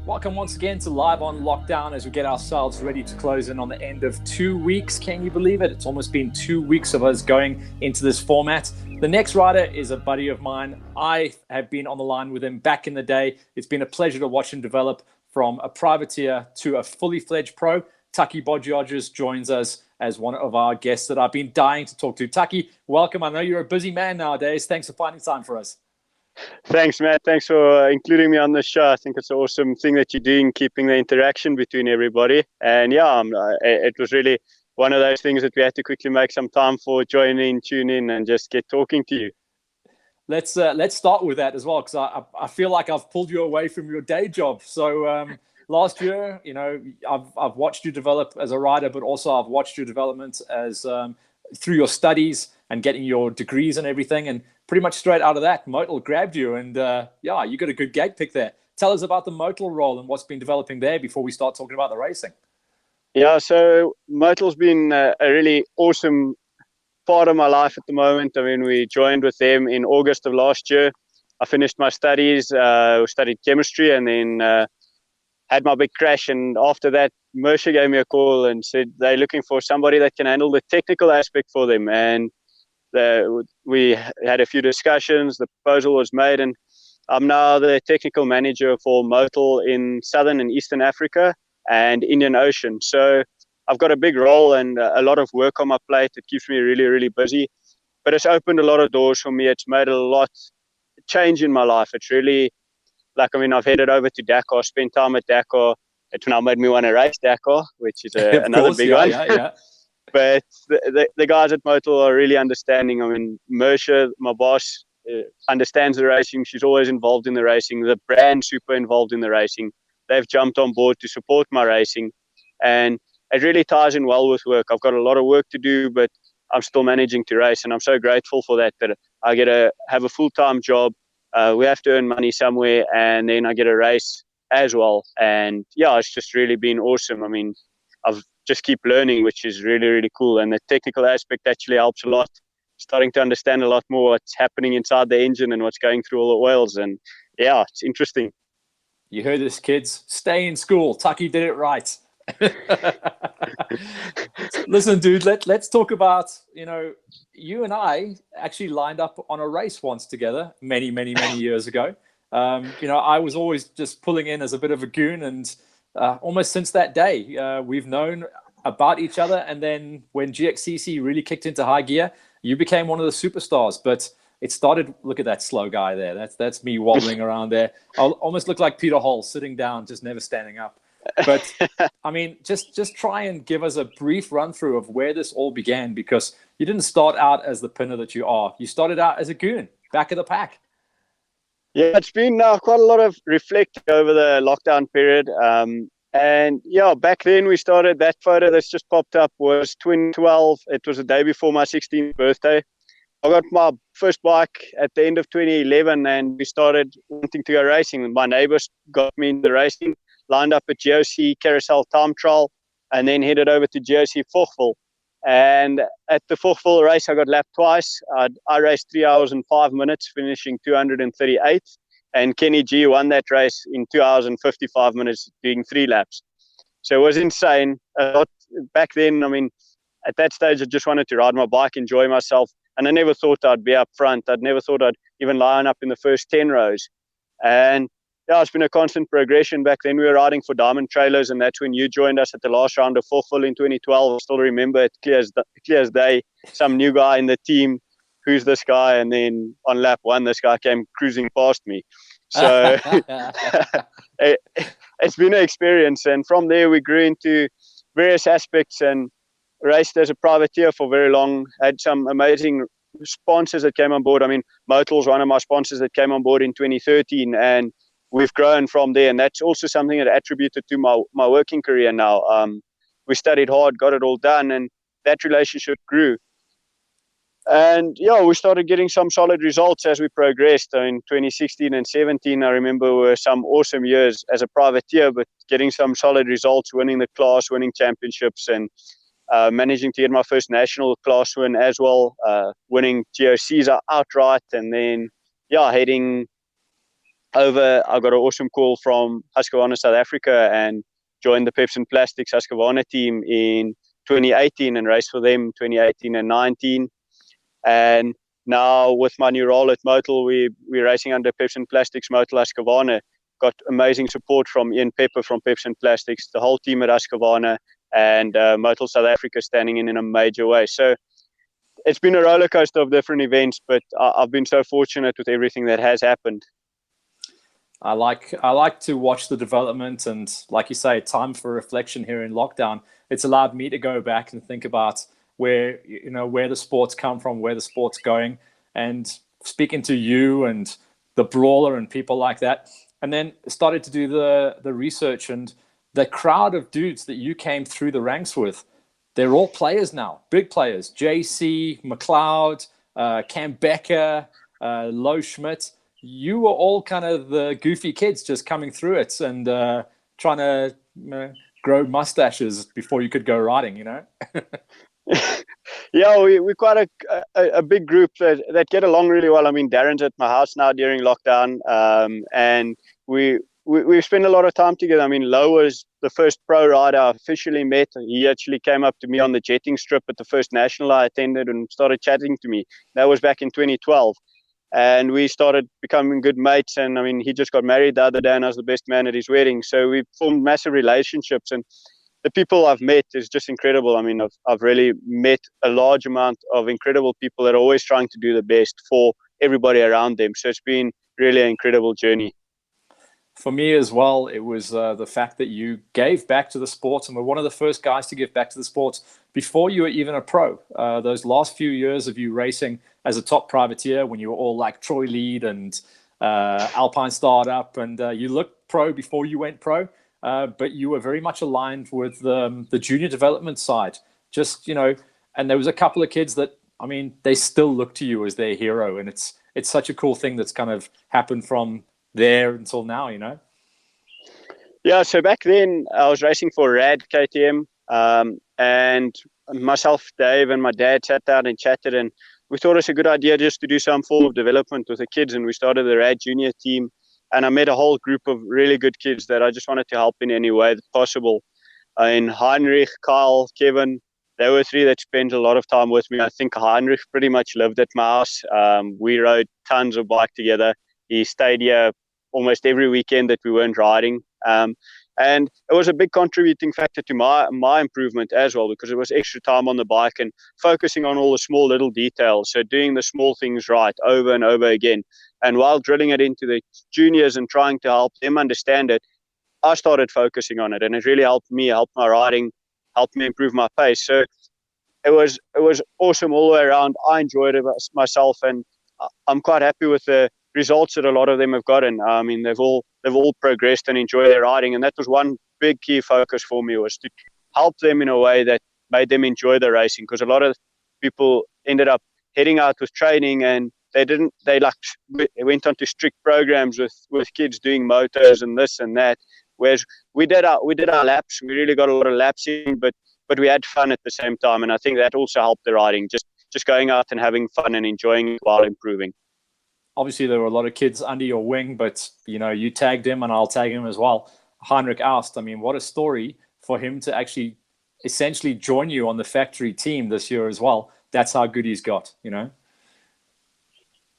Welcome once again to Live on Lockdown as we get ourselves ready to close in on the end of 2 weeks. Can you believe it? It's almost been 2 weeks of us going into this format. The next rider is a buddy of mine. I have been on the line with him back in the day. It's been a pleasure to watch him develop from a privateer to a fully fledged pro. Taki Bogiages joins us as one of our guests that I've been dying to talk to. Taki, welcome. I know you're a busy man nowadays. Thanks for finding time for us. Thanks, Matt. Thanks for including me on the show. I think it's an awesome thing that you're doing, keeping the interaction between everybody. And yeah, it was really one of those things that we had to quickly make some time for, join in, tune in, and just get talking to you. Let's start with that as well, because I feel like I've pulled you away from your day job. So last year, you know, I've watched you develop as a rider, but also I've watched your development as through your studies and getting your degrees and everything. And pretty much straight out of that, Motul grabbed you, and yeah, you got a good gate pick there. Tell us about the Motul role and what's been developing there before we start talking about the racing. Yeah, so Motul's been a really awesome part of my life at the moment. I mean, we joined with them in August of last year. I finished my studies, studied chemistry, and then had my big crash. And after that, Mercer gave me a call and said they're looking for somebody that can handle the technical aspect for them. And we had a few discussions. The proposal was made, and I'm now the technical manager for Motul in Southern and Eastern Africa and Indian Ocean. So I've got a big role and a lot of work on my plate. It keeps me really, really busy, but it's opened a lot of doors for me. It's made a lot change in my life. It's really like, I mean, I've headed over to Dakar, spent time at Dakar. It's now made me want to race Dakar, which is another big one. Yeah. But the guys at Motul are really understanding. I mean, Mercer, my boss, understands the racing. She's always involved in the racing. The brand super involved in the racing. They've jumped on board to support my racing. And it really ties in well with work. I've got a lot of work to do, but I'm still managing to race. And I'm so grateful for that I get to have a full-time job. We have to earn money somewhere, and then I get a race as well. And yeah, it's just really been awesome. I mean, I've just keep learning, which is really, really cool. And the technical aspect actually helps a lot. Starting to understand a lot more what's happening inside the engine and what's going through all the oils. And yeah, it's interesting. You heard this, kids. Stay in school. Taki did it right. Listen, dude, let's talk about, you know, you and I actually lined up on a race once together many years ago. You know, I was always just pulling in as a bit of a goon, and almost since that day, we've known about each other. And then when GXCC really kicked into high gear, you became one of the superstars. But it started, look at that slow guy there. That's me wobbling around there. I'll almost look like Peter Hall, sitting down, just never standing up. But I mean, just try and give us a brief run through of where this all began, because you didn't start out as the pinner that you are. You started out as a goon, back of the pack. Yeah, it's been quite a lot of reflecting over the lockdown period. And yeah, back then we started, that photo that's just popped up was 2012. It was the day before my 16th birthday. I got my first bike at the end of 2011, and we started wanting to go racing. My neighbors got me into racing, lined up at GOC Carousel Time Trial, and then headed over to GOC Vogtville. And at the Vogtville race, I got lapped twice. I raced 3 hours and 5 minutes, finishing 238. And Kenny G won that race in 2 hours and 55 minutes, doing 3 laps. So it was insane. Back then, I mean, at that stage, I just wanted to ride my bike, enjoy myself. And I never thought I'd be up front. I'd never thought I'd even line up in the first 10 rows. And yeah, it's been a constant progression. Back then, we were riding for Diamond Trailers, and that's when you joined us at the last round of Vogtville in 2012. I still remember it clear as day. Some new guy in the team, who's this guy? And then on lap 1, this guy came cruising past me. So it's been an experience. And from there, we grew into various aspects and raced as a privateer for very long. Had some amazing sponsors that came on board. I mean, Motul's one of my sponsors that came on board in 2013, and we've grown from there. And that's also something that attributed to my working career now. We studied hard, got it all done, and that relationship grew. And yeah, we started getting some solid results as we progressed. In 2016 and 17, I remember were some awesome years as a privateer, but getting some solid results, winning the class, winning championships, and managing to get my first national class win as well, winning GOCs outright, and then yeah, I got an awesome call from Husqvarna South Africa and joined the Peps and Plastics Husqvarna team in 2018 and raced for them 2018 and 19. And now with my new role at Motul, we're racing under Peps and Plastics Motul Husqvarna. Got amazing support from Ian Pepper from Peps and Plastics, the whole team at Husqvarna, and Motul South Africa standing in a major way. So it's been a roller coaster of different events, but I've been so fortunate with everything that has happened. I like to watch the development, and like you say, time for reflection here in lockdown. It's allowed me to go back and think about where the sport's come from, where the sport's going, and speaking to you and the brawler and people like that, and then started to do the research, and the crowd of dudes that you came through the ranks with, they're all players now, big players. JC, McLeod, Cam Becker, Lo Schmidt. You were all kind of the goofy kids just coming through it and trying to grow mustaches before you could go riding, Yeah, we're quite a big group that get along really well. I mean, Darren's at my house now during lockdown, and we spend a lot of time together. I mean, Lo was the first pro rider I officially met. He actually came up to me on the jetting strip at the first national I attended and started chatting to me. That was back in 2012. And we started becoming good mates. And I mean, he just got married the other day and I was the best man at his wedding. So we formed massive relationships, and the people I've met is just incredible. I mean, I've really met a large amount of incredible people that are always trying to do the best for everybody around them. So it's been really an incredible journey. For me as well, it was the fact that you gave back to the sports and were one of the first guys to give back to the sports before you were even a pro. Those last few years of you racing as a top privateer, when you were all like Troy Lead and Alpine Startup, and you looked pro before you went pro, but you were very much aligned with the junior development side. And there was a couple of kids that, I mean, they still look to you as their hero, and it's such a cool thing that's kind of happened from there until now, Yeah, so back then I was racing for Rad KTM, and myself, Dave, and my dad sat down and chatted, and we thought it's a good idea just to do some form of development with the kids, and we started the Rad Junior team, and I met a whole group of really good kids that I just wanted to help in any way possible. And Heinrich, Kyle, Kevin, they were three that spent a lot of time with me. I think Heinrich pretty much lived at my house. We rode tons of bike together. He stayed here almost every weekend that we weren't riding. And it was a big contributing factor to my improvement as well, because it was extra time on the bike and focusing on all the small little details. So doing the small things right over and over again. And while drilling it into the juniors and trying to help them understand it, I started focusing on it, and it really helped me, helped my riding, helped me improve my pace. So it was awesome all the way around. I enjoyed it myself, and I'm quite happy with the results that a lot of them have gotten. I mean, they've all progressed and enjoy their riding, and that was one big key focus for me, was to help them in a way that made them enjoy the racing, because a lot of people ended up heading out with training and they went on to strict programs with kids doing motors and this and that, whereas we did our laps. We really got a lot of laps in, but we had fun at the same time, and I think that also helped the riding, just going out and having fun and enjoying it while improving. Obviously, there were a lot of kids under your wing, but you tagged him and I'll tag him as well. Heinrich Aust, I mean, what a story for him to actually essentially join you on the factory team this year as well. That's how good he's got,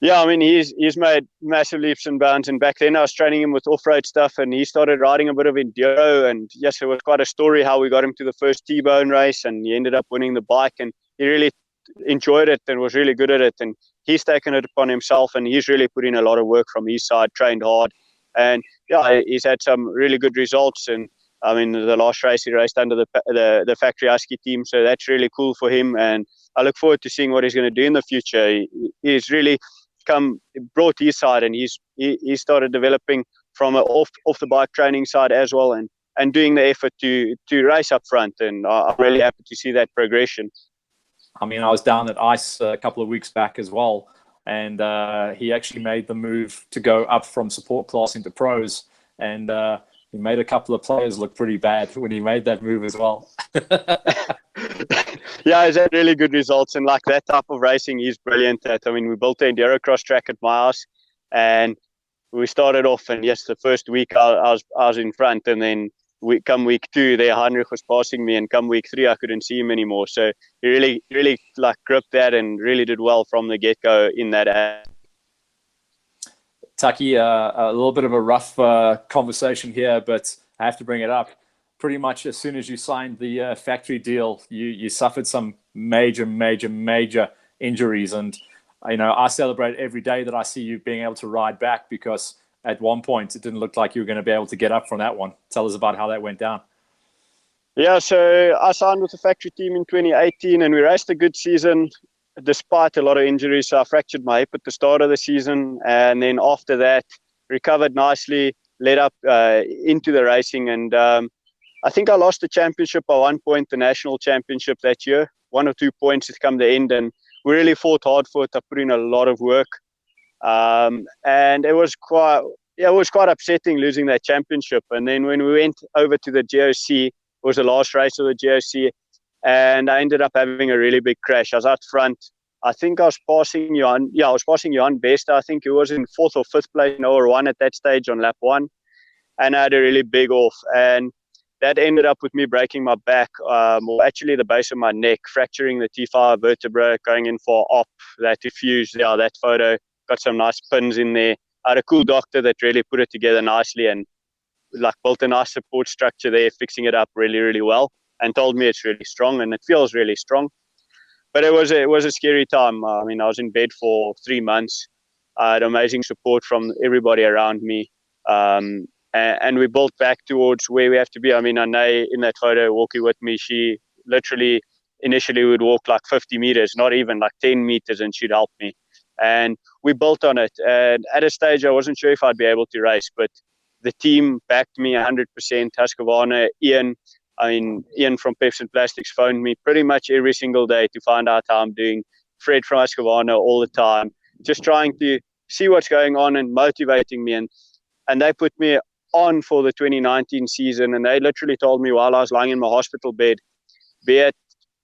Yeah, I mean, he's made massive leaps and bounds. And back then I was training him with off-road stuff, and he started riding a bit of enduro. And yes, it was quite a story how we got him to the first T-Bone race, and he ended up winning the bike, and he really enjoyed it and was really good at it. And he's taken it upon himself, and he's really put in a lot of work from his side, trained hard. And yeah, he's had some really good results. And I mean, the last race he raced under the factory Husky team. So that's really cool for him. And I look forward to seeing what he's going to do in the future. He's really brought his side, and he started developing from an off the bike training side as well, and doing the effort to race up front. And I'm really happy to see that progression. I mean, I was down at ICE a couple of weeks back as well, and he actually made the move to go up from support class into pros, and he made a couple of players look pretty bad when he made that move as well. Yeah, he's had really good results, and like that type of racing, he's brilliant at. I mean, we built the enduro cross track at my house, and we started off, and yes, the first week I was in front, and then come week 2, there Heinrich was passing me, and come week 3 I couldn't see him anymore. So he really like gripped that and really did well from the get go in that. Taki, a little bit of a rough conversation here, but I have to bring it up. Pretty much as soon as you signed the factory deal, you suffered some major injuries, and I celebrate every day that I see you being able to ride back, because at one point it didn't look like you were going to be able to get up from that one. Tell us about how that went down. Yeah, so I signed with the factory team in 2018, and we raced a good season despite a lot of injuries. So I fractured my hip at the start of the season, and then after that recovered nicely, led up into the racing, and I think I lost the championship by 1 point, the national championship that year. 1 or 2 points to come the end, and we really fought hard for it. I put in a lot of work, and it was quite upsetting losing that championship. And then when we went over to the GOC, it was the last race of the GOC, and I ended up having a really big crash. I was out front. I think I was passing Johan. Yeah, I was passing Johan Best. I think he was in 4th or 5th place in OR1 at that stage on lap 1, and I had a really big off, and that ended up with me breaking my back, or actually the base of my neck, fracturing the T5 vertebra, going in for op. That diffused. Yeah, that photo got some nice pins in there. I had a cool doctor that really put it together nicely and like built a nice support structure there, fixing it up really well, and told me it's really strong and it feels really strong. But it was a scary time. I mean, I was in bed for 3 months. I had amazing support from everybody around me. And we built back towards where we have to be. I mean, Anae in that photo walking with me, she literally initially would walk like 50 meters, not even like 10 meters, and she'd help me. And we built on it. And at a stage, I wasn't sure if I'd be able to race, but the team backed me 100%. Husqvarna, Ian from Peps and Plastics phoned me pretty much every single day to find out how I'm doing. Fred from Husqvarna all the time, just trying to see what's going on and motivating me. And they put me on for the 2019 season, and they literally told me while I was lying in my hospital bed, be it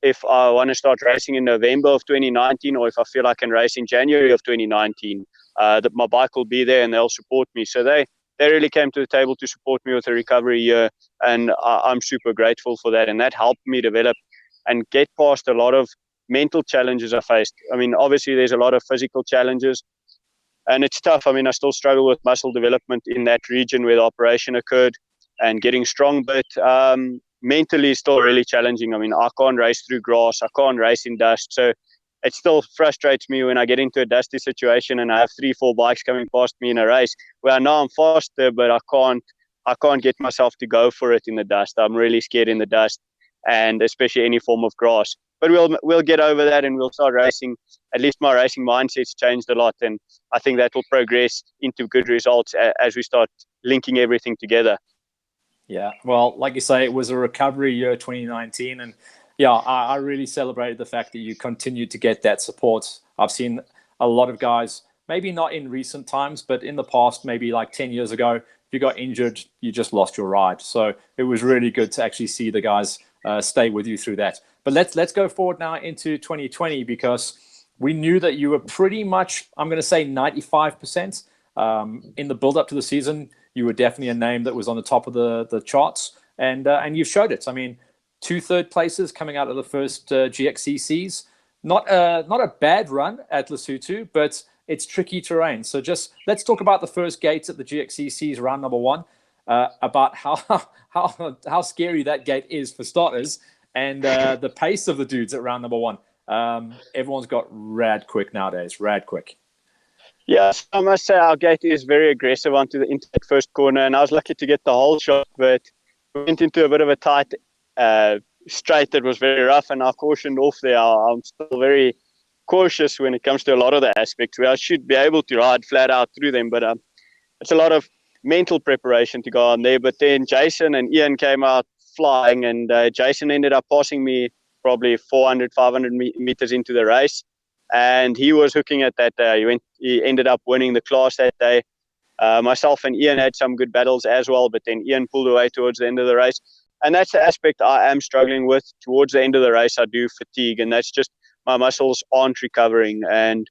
if I want to start racing in November of 2019 or if I feel I can race in January of 2019, that my bike will be there and they'll support me. So they really came to the table to support me with a recovery year, and I'm super grateful for that. And that helped me develop and get past a lot of mental challenges I faced. I mean, obviously there's a lot of physical challenges, and it's tough. I mean, I still struggle with muscle development in that region where the operation occurred and getting strong, but mentally it's still really challenging. I mean, I can't race through grass. I can't race in dust. So it still frustrates me when I get into a dusty situation and I have 3-4 bikes coming past me in a race where I know I'm faster, but I can't get myself to go for it in the dust. I'm really scared in the dust, and especially any form of grass. But we'll get over that and we'll start racing. At least my racing mindset's changed a lot, and I think that will progress into good results as we start linking everything together. Yeah, well, like you say, it was a recovery year 2019, and yeah, I really celebrated the fact that you continued to get that support. I've seen a lot of guys, maybe not in recent times, but in the past, maybe like 10 years ago, if you got injured, you just lost your ride. So it was really good to actually see the guys stay with you through that. But let's go forward now into 2020, because we knew that you were pretty much, I'm going to say 95% in the build up to the season. You were definitely a name that was on the top of the charts, and you showed it. I mean, 2 third places coming out of the first GXCCs. Not a bad run at Lesotho, but it's tricky terrain. So just let's talk about the first gates at the GXCCs, round number 1, about how scary that gate is for starters, and the pace of the dudes at round number 1. Everyone's got rad quick nowadays, rad quick. Yes, I must say our gate is very aggressive into that first corner, and I was lucky to get the whole shot, but we went into a bit of a tight straight that was very rough, and I cautioned off there. I'm still very cautious when it comes to a lot of the aspects where I should be able to ride flat out through them, but it's a lot of mental preparation to go on there. But then Jason and Ian came out flying, and Jason ended up passing me probably 400-500 meters into the race, and he was hooking it that day. He ended up winning the class that day. Myself and Ian had some good battles as well, but then Ian pulled away towards the end of the race. And that's the aspect I am struggling with. Towards the end of the race, I do fatigue, and that's just my muscles aren't recovering. And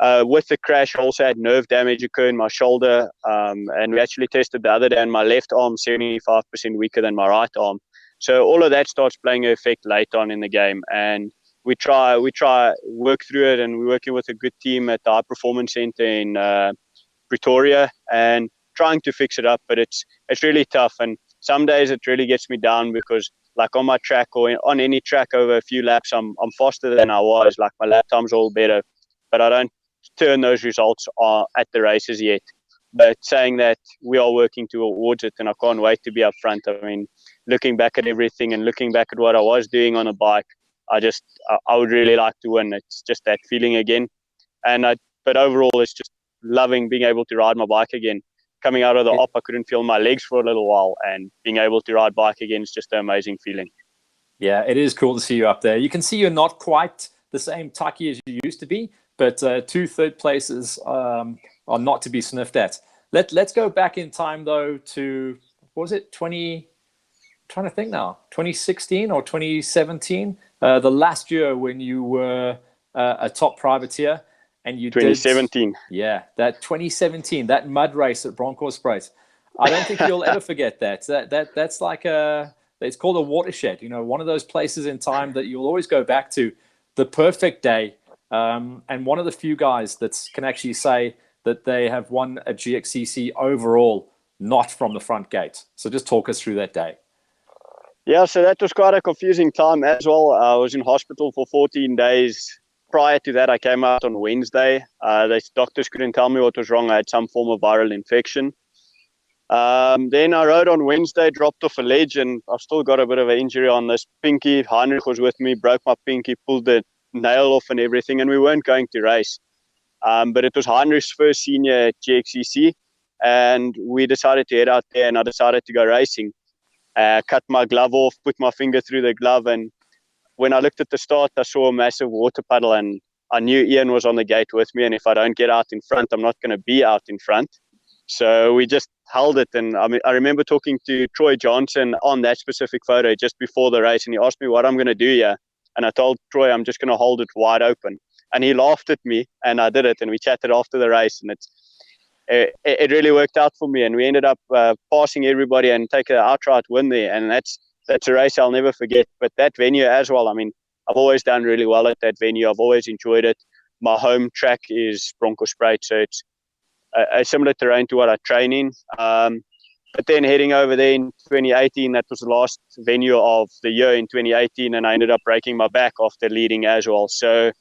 With the crash, I also had nerve damage occur in my shoulder, and we actually tested the other day, and my left arm 75% weaker than my right arm. So all of that starts playing an effect late on in the game, and we try work through it, and we're working with a good team at the High Performance Center in Pretoria, and trying to fix it up. But it's really tough, and some days it really gets me down because, like on my track or on any track over a few laps, I'm faster than I was. Like my lap time's all better, but I don't turn those results at the races yet. But saying that, we are working towards it, and I can't wait to be up front. I mean, looking back at everything and looking back at what I was doing on a bike, I would really like to win. It's just that feeling again. But overall, it's just loving being able to ride my bike again. Coming out of the op, I couldn't feel my legs for a little while, and being able to ride bike again is just an amazing feeling. Yeah, it is cool to see you up there. You can see you're not quite the same Taki as you used to be, but 2 third places are not to be sniffed at. Let's go back in time though to, what was it, 2016 or 2017, the last year when you were a top privateer. And you 2017. That 2017, that mud race at Bronkhorstspruit. I don't think you'll ever forget that. That's like it's called a watershed. You know, one of those places in time that you'll always go back to. The perfect day, and one of the few guys that can actually say that they have won a GXCC overall, not from the front gate. So just talk us through that day. Yeah, so that was quite a confusing time as well. I was in hospital for 14 days. Prior to that, I came out on Wednesday. The doctors couldn't tell me what was wrong. I had some form of viral infection. Then I rode on Wednesday, dropped off a ledge, and I've still got a bit of an injury on this pinky. Heinrich was with me, broke my pinky, pulled the nail off and everything, and we weren't going to race. But it was Heinrich's first senior at GXCC, and we decided to head out there, and I decided to go racing. Cut my glove off, put my finger through the glove, and when I looked at the start, I saw a massive water puddle, and I knew Ian was on the gate with me. And if I don't get out in front, I'm not going to be out in front. So we just held it. And I remember talking to Troy Johnson on that specific photo just before the race. And he asked me what I'm going to do here. And I told Troy, I'm just going to hold it wide open. And he laughed at me, and I did it. And we chatted after the race. And it really worked out for me. And we ended up passing everybody and taking an outright win there. And that's a race I'll never forget. But that venue as well, I mean, I've always done really well at that venue. I've always enjoyed it. My home track is Bronkhorstspruit, so it's a similar terrain to what I train in. But then heading over there in 2018, that was the last venue of the year in 2018, and I ended up breaking my back after leading as well. So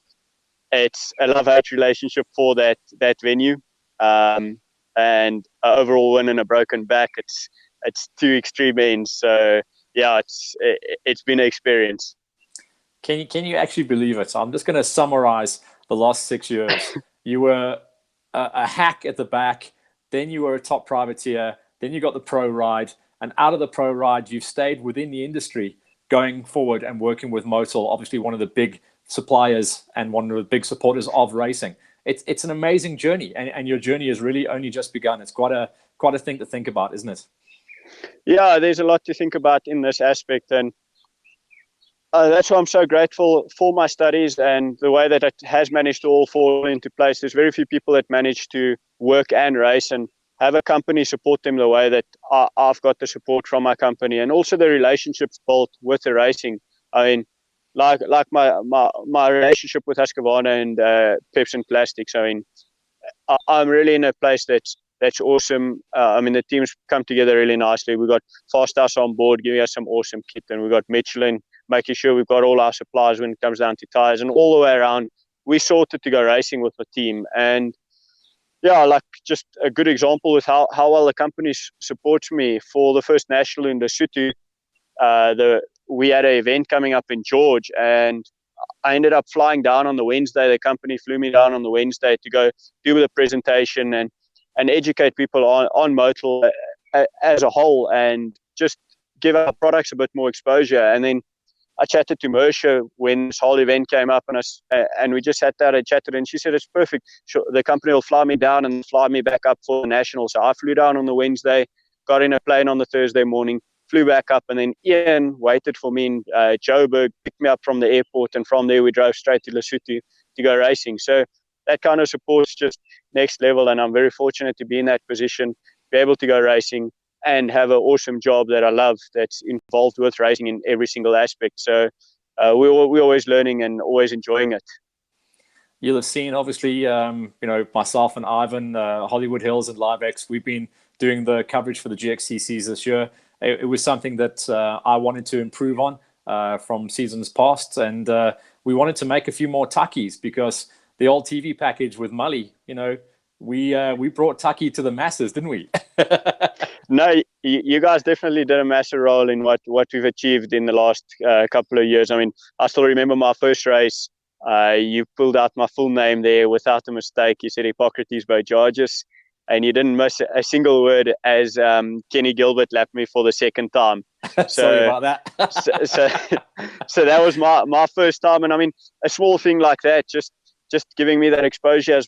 it's a love-hate relationship for that venue. And overall win and a broken back, it's 2 extreme ends. So yeah, it's been an experience. Can you actually believe it? So I'm just going to summarize the last 6 years. You were a hack at the back, then you were a top privateer, then you got the pro ride, and out of the pro ride, you've stayed within the industry going forward and working with Motul, obviously one of the big suppliers and one of the big supporters of racing. It's an amazing journey, and your journey has really only just begun. It's quite a thing to think about, isn't it? Yeah, there's a lot to think about in this aspect, and that's why I'm so grateful for my studies and the way that it has managed to all fall into place. There's very few people that manage to work and race and have a company support them the way that I've got the support from my company, and also the relationships built with the racing. I mean, like my relationship with Husqvarna and Pepsi Plastics. I mean, I'm really in a place that's awesome. I mean, the teams come together really nicely. We've got Fasthouse on board, giving us some awesome kit, and we've got Michelin making sure we've got all our supplies when it comes down to tires, and all the way around, we sorted to go racing with the team. And yeah, like just a good example with how well the company supports me for the first national in Lesotho. We had an event coming up in George, and I ended up flying down on the Wednesday. The company flew me down on the Wednesday to go do the presentation and educate people on Motul as a whole, and just give our products a bit more exposure. And then I chatted to Mersha when this whole event came up, and we just sat there and chatted, and she said, it's perfect. The company will fly me down and fly me back up for the national. So I flew down on the Wednesday, got in a plane on the Thursday morning, flew back up, and then Ian waited for me in Joburg, picked me up from the airport, and from there we drove straight to Lesotho to go racing. So that kind of support's just next level. And I'm very fortunate to be in that position, be able to go racing and have an awesome job that I love that's involved with racing in every single aspect. So we're always learning and always enjoying it. You'll have seen, obviously, myself and Ivan, Hollywood Hills and LiveX, we've been doing the coverage for the GXCCs this year. It was something that I wanted to improve on from seasons past, and we wanted to make a few more Takis, because the old TV package with Mully, we brought Taki to the masses, didn't we? No, you guys definitely did a massive role in what we've achieved in the last couple of years. I mean, I still remember my first race. You pulled out my full name there without a mistake. You said Taki Bogiages, and you didn't miss a single word as Kenny Gilbert lapped me for the second time. So, sorry about that. so that was my first time. And I mean, a small thing like that, just giving me that exposure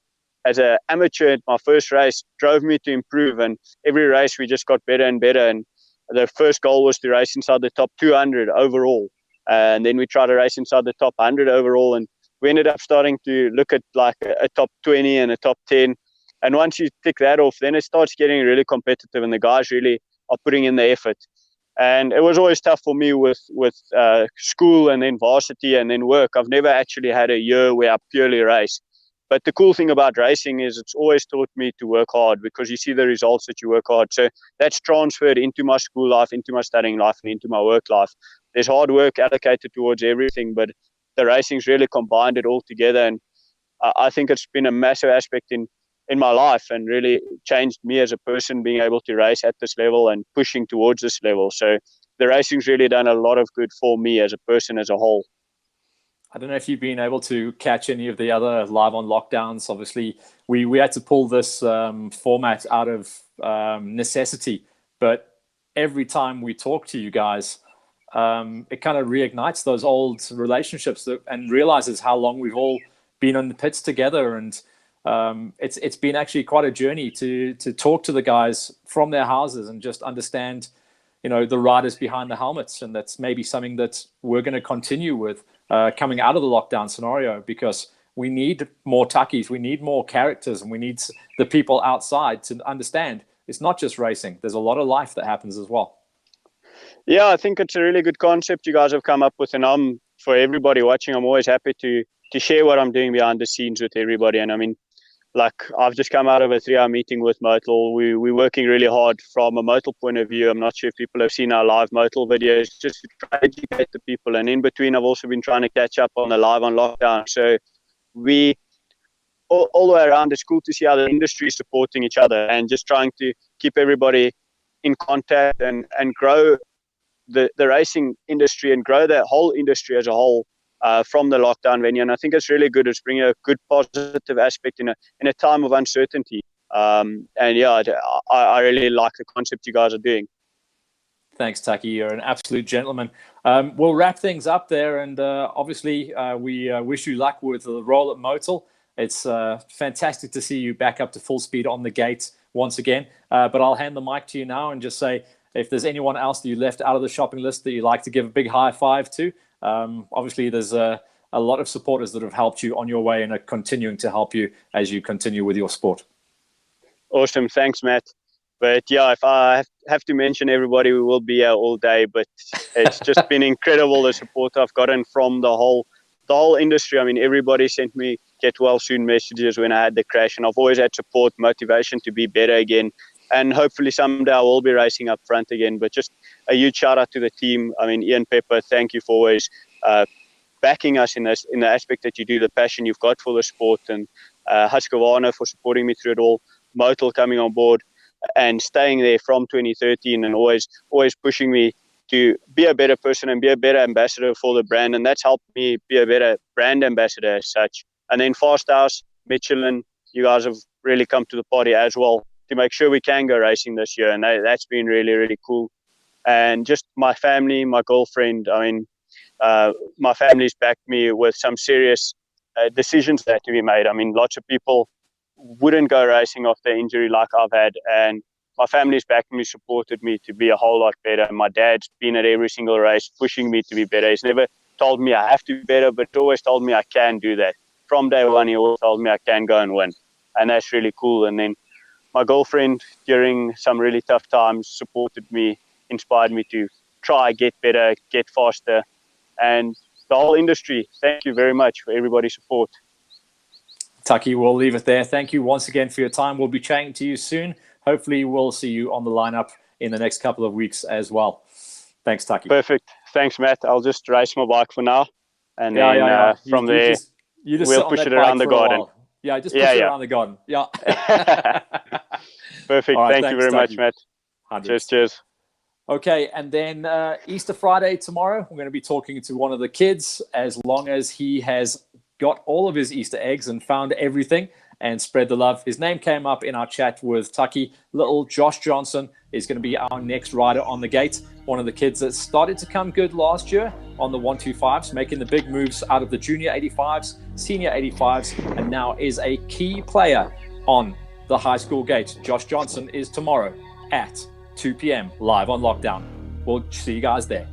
as an amateur at my first race drove me to improve. And every race we just got better and better. And the first goal was to race inside the top 200 overall. And then we tried to race inside the top 100 overall. And we ended up starting to look at like a top 20 and a top 10. And once you tick that off, then it starts getting really competitive and the guys really are putting in the effort. And it was always tough for me with school and then varsity and then work. I've never actually had a year where I purely race. But the cool thing about racing is it's always taught me to work hard, because you see the results that you work hard. So that's transferred into my school life, into my studying life, and into my work life. There's hard work allocated towards everything, but the racing's really combined it all together. And I think it's been a massive aspect in my life and really changed me as a person, being able to race at this level and pushing towards this level. So the racing's really done a lot of good for me as a person as a whole. I don't know if you've been able to catch any of the other live on lockdowns. Obviously, we had to pull this format out of necessity, but every time we talk to you guys, it kind of reignites those old relationships and realizes how long we've all been on the pits together. And it's been actually quite a journey to talk to the guys from their houses and just understand, the riders behind the helmets. And that's maybe something that we're going to continue with coming out of the lockdown scenario, because we need more Takis, we need more characters, and we need the people outside to understand it's not just racing. There's a lot of life that happens as well. Yeah, I think it's a really good concept you guys have come up with, and for everybody watching, I'm always happy to share what I'm doing behind the scenes with everybody. And I mean, like, I've just come out of a 3-hour meeting with Motul. We're working really hard from a Motul point of view. I'm not sure if people have seen our live Motul videos, just to try to educate the people. And in between, I've also been trying to catch up on the live on lockdown. So we, all the way around, it's cool to see how the industry is supporting each other and just trying to keep everybody in contact and grow the racing industry and grow that whole industry as a whole. From the lockdown venue, and I think it's really good. It's bringing a good positive aspect in a time of uncertainty. And yeah, I really like the concept you guys are doing. Thanks, Taki. You're an absolute gentleman. We'll wrap things up there, and obviously we wish you luck with the role at Motul. It's fantastic to see you back up to full speed on the gates once again. But I'll hand the mic to you now and just say, if there's anyone else that you left out of the shopping list that you'd like to give a big high five to. Obviously, there's a lot of supporters that have helped you on your way and are continuing to help you as you continue with your sport. Awesome. Thanks, Matt. But yeah, if I have to mention everybody, we will be here all day. But it's just been incredible, the support I've gotten from the whole industry. I mean, everybody sent me get well soon messages when I had the crash. And I've always had support, motivation to be better again. And hopefully someday I will be racing up front again. But just a huge shout out to the team. I mean, Ian Pepper, thank you for always backing us in the aspect that you do, the passion you've got for the sport. And Husqvarna for supporting me through it all. Motul coming on board and staying there from 2013 and always pushing me to be a better person and be a better ambassador for the brand. And that's helped me be a better brand ambassador as such. And then Fast House, Michelin, you guys have really come to the party as well to make sure we can go racing this year. And that's been really, really cool. And just my family, my girlfriend, I mean, my family's backed me with some serious decisions that had to be made. I mean, lots of people wouldn't go racing after injury like I've had. And my family's backed me, supported me to be a whole lot better. My dad's been at every single race, pushing me to be better. He's never told me I have to be better, but always told me I can do that. from day one, he always told me I can go and win. And that's really cool. And then my girlfriend, during some really tough times, supported me, inspired me to try, get better, get faster. And the whole industry, thank you very much for everybody's support. Taki, we'll leave it there. Thank you once again for your time. We'll be chatting to you soon. Hopefully we'll see you on the lineup in the next couple of weeks as well. Thanks, Taki. Perfect. Thanks, Matt. I'll just race my bike for now. And then from there, we'll push it around the garden. Yeah, just push it around the garden. Yeah. Perfect. Right, thank you very much, Matt. Cheers. Okay, and then Easter Friday tomorrow, we're going to be talking to one of the kids, as long as he has got all of his Easter eggs and found everything and spread the love. His name came up in our chat with Taki. Little Josh Johnson is going to be our next rider on the gate. One of the kids that started to come good last year on the 125s, making the big moves out of the junior 85s, senior 85s, and now is a key player on the high school gate. Josh Johnson is tomorrow at 2 p.m. live on Lockdown. We'll see you guys there.